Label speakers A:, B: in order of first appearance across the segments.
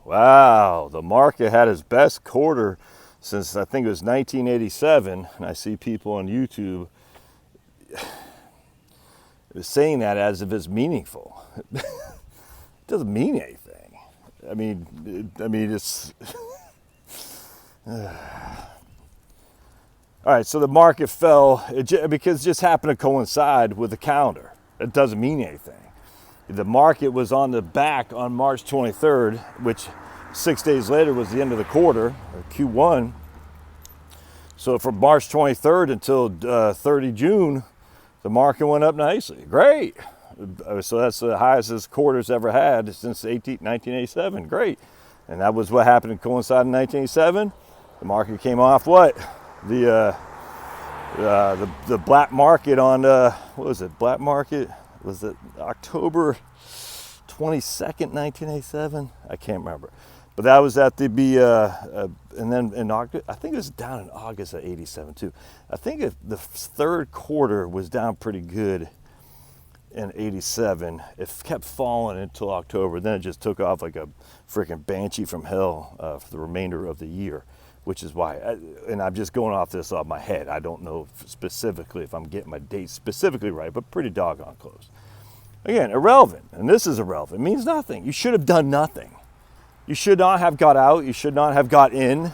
A: Wow, the market had its best quarter since I think it was 1987, and I see people on YouTube saying that as if it's meaningful. It doesn't mean anything. It's all right. So the market fell because it just happened to coincide with the calendar. It doesn't mean anything. The market was on the back on March 23rd, which 6 days later was the end of the quarter, or Q1. So from March 23rd until 30 June, the market went up nicely. Great. So that's the highest this quarter's ever had since 1987. Great. And that was what happened to coincide in 1987. The market came off what? The black market on, what was it? Black market? Was it October 22nd, 1987? I can't remember. But that was at and then in August, I think it was down in August of 87 too. I think the third quarter was down pretty good in 87. It kept falling until October. Then it just took off like a freaking banshee from hell for the remainder of the year, which is why, and I'm just going off this off my head. I don't know specifically if I'm getting my dates specifically right, but pretty doggone close. Again, irrelevant, and this is irrelevant. It means nothing. You should have done nothing. You should not have got out. You should not have got in. You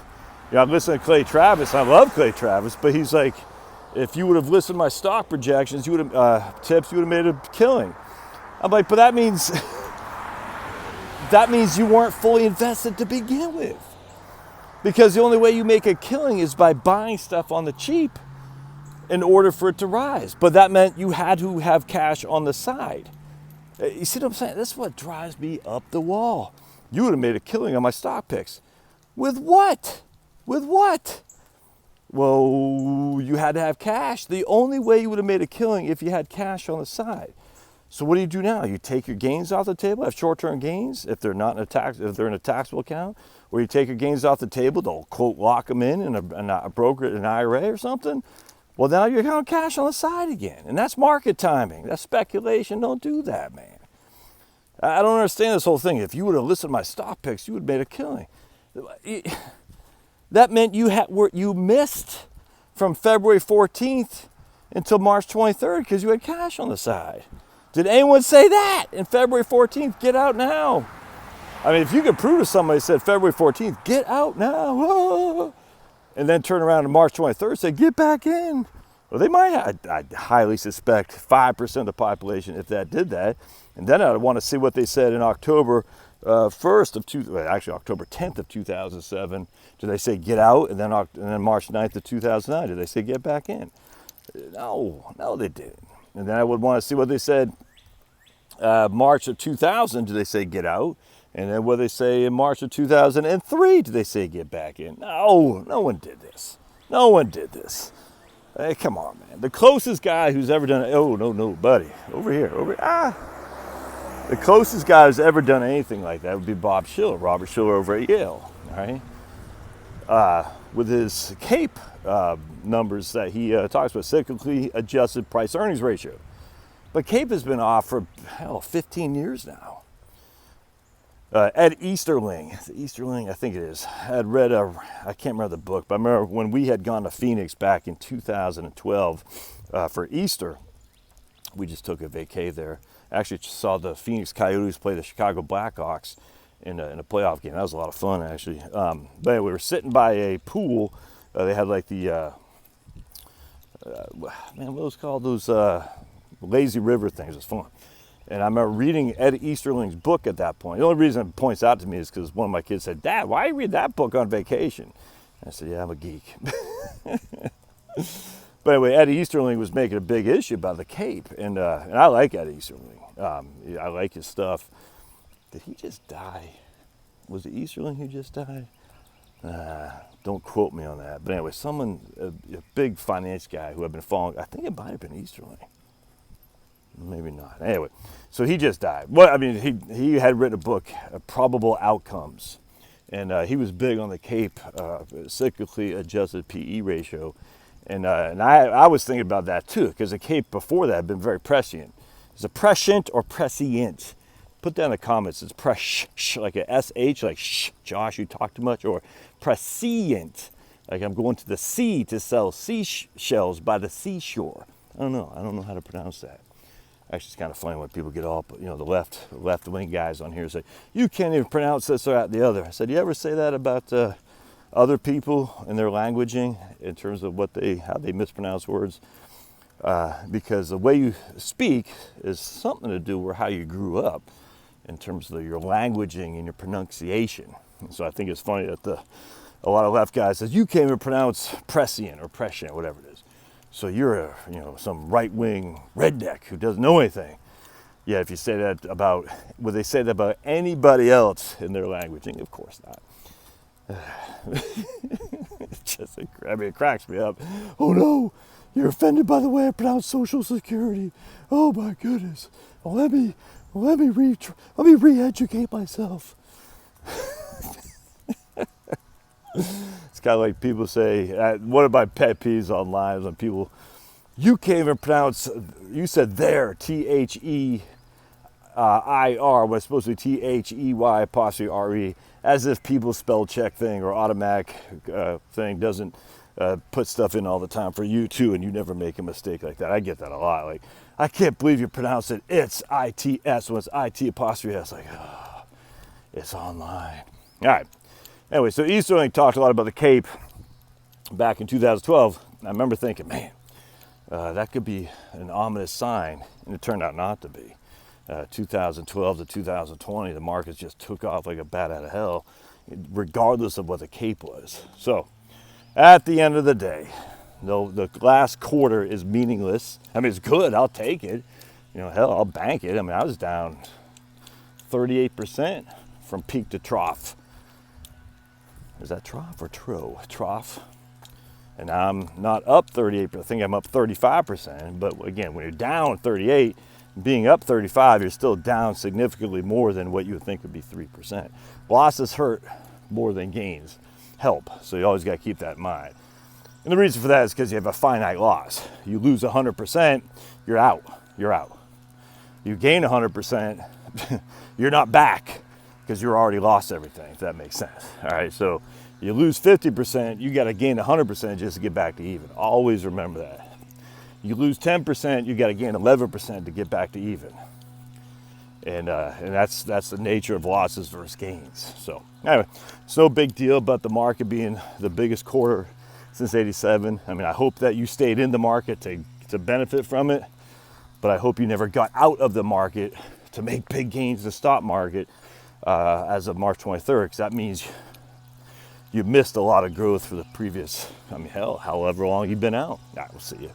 A: know, I'm listening to Clay Travis. I love Clay Travis, but he's like, if you would have listened to my stock projections, you would have tips, you would have made a killing. I'm like, but that means you weren't fully invested to begin with. Because the only way you make a killing is by buying stuff on the cheap in order for it to rise. But that meant you had to have cash on the side. You see what I'm saying? That's what drives me up the wall. You would have made a killing on my stock picks. With what? With what? Well, you had to have cash. The only way you would have made a killing if you had cash on the side. So what do you do now? You take your gains off the table, have short-term gains if they're not in a if they're in a taxable account, or you take your gains off the table, they'll quote lock them in a broker, an IRA or something. Well, now you're having cash on the side again, and that's market timing. That's speculation. Don't do that, man. I don't understand this whole thing. If you would have listened to my stock picks, you would have made a killing. That meant you missed from February 14th until March 23rd because you had cash on the side. Did anyone say that in February 14th? Get out now. I mean, if you could prove to somebody said February 14th, get out now, and then turn around on March 23rd and say, get back in. Well, they might, I highly suspect 5% of the population, if that did that. And then I'd want to see what they said in October 1st actually October 10th of 2007. Did they say get out? And then March 9th of 2009, did they say get back in? No, they didn't. And then I would want to see what they said March of 2000, did they say get out? And then what they say in March of 2003, did they say get back in? No one did this. No one did this. Hey, come on, man. The closest guy who's ever done it, no, buddy. Over here. The closest guy who's ever done anything like that would be Bob Shiller, Robert Shiller over at Yale, all right? With his CAPE numbers that he talks about, cyclically adjusted price earnings ratio. But CAPE has been off for, 15 years now. Ed Easterling, I think it is, had read I can't remember the book, but I remember when we had gone to Phoenix back in 2012 for Easter, we just took a vacay there. Actually saw the Phoenix Coyotes play the Chicago Blackhawks in a playoff game. That was a lot of fun, actually. But anyway, we were sitting by a pool. They had like the, what was called? Those lazy river things. It was fun. And I remember reading Ed Easterling's book at that point. The only reason it points out to me is because one of my kids said, Dad, why do you read that book on vacation? I said, yeah, I'm a geek. But anyway, Ed Easterling was making a big issue about the CAPE. And I like Ed Easterling. I like his stuff. Did he just die? Was it Easterling who just died? Don't quote me on that. But anyway, a big finance guy who I've been following, I think it might have been Easterling. Maybe not. Anyway, so he just died. Well, I mean, he had written a book, Probable Outcomes, and he was big on the CAPE, cyclically adjusted PE ratio, and I was thinking about that too, because the CAPE before that had been very prescient. Is it prescient or prescient? put down in the comments. It's press like a sh, like shh, Josh, you talk too much, or prescient, like I'm going to the sea to sell seashells by the seashore. I don't know how to pronounce that. Actually, it's kind of funny when people get all, the left wing guys on here say, you can't even pronounce this or that, the other. I said, you ever say that about other people and their languaging in terms of how they mispronounce words? Because the way you speak is something to do with how you grew up in terms of your languaging and your pronunciation. And so I think it's funny that a lot of left guys says, you can't even pronounce prescient or prescient, whatever it is. So you're some right-wing redneck who doesn't know anything. Yeah, if you say that about, would they say that about anybody else in their languaging? Of course not. It cracks me up. Oh no, you're offended by the way I pronounce Social Security. Oh my goodness. Well, let me re-educate myself. It's kind of like people say, one of my pet peeves online is when people, you can't even pronounce, you said there, THEIR, when it's supposed to be THEY', as if people's spell check thing or automatic thing doesn't put stuff in all the time for you too, and you never make a mistake like that. I get that a lot. Like, I can't believe you pronounce it, it's ITS when it's IT''S. Like, oh, it's online. All right. Anyway, so Easterling talked a lot about the Cape back in 2012. I remember thinking, man, that could be an ominous sign, and it turned out not to be. 2012 to 2020, the markets just took off like a bat out of hell, regardless of what the Cape was. So, at the end of the day, the last quarter is meaningless. I mean, it's good. I'll take it. Hell, I'll bank it. I mean, I was down 38% from peak to trough. Is that trough or tro? Trough. And I'm not up 38%. I think I'm up 35%. But again, when you're down 38, being up 35, you're still down significantly more than what you would think would be 3%. Losses hurt more than gains help. So you always got to keep that in mind. And the reason for that is because you have a finite loss. You lose 100%, you're out. You're out. You gain 100%, you're not back, because you're already lost everything, if that makes sense. All right, so you lose 50%, you got to gain 100% just to get back to even. Always remember that. You lose 10%, you got to gain 11% to get back to even. And that's the nature of losses versus gains. So anyway, it's no big deal about the market being the biggest quarter since '87. I mean, I hope that you stayed in the market to benefit from it, but I hope you never got out of the market to make big gains in the stock market as of March 23rd, because that means you missed a lot of growth for the previous, however long you've been out. All right, we'll see you.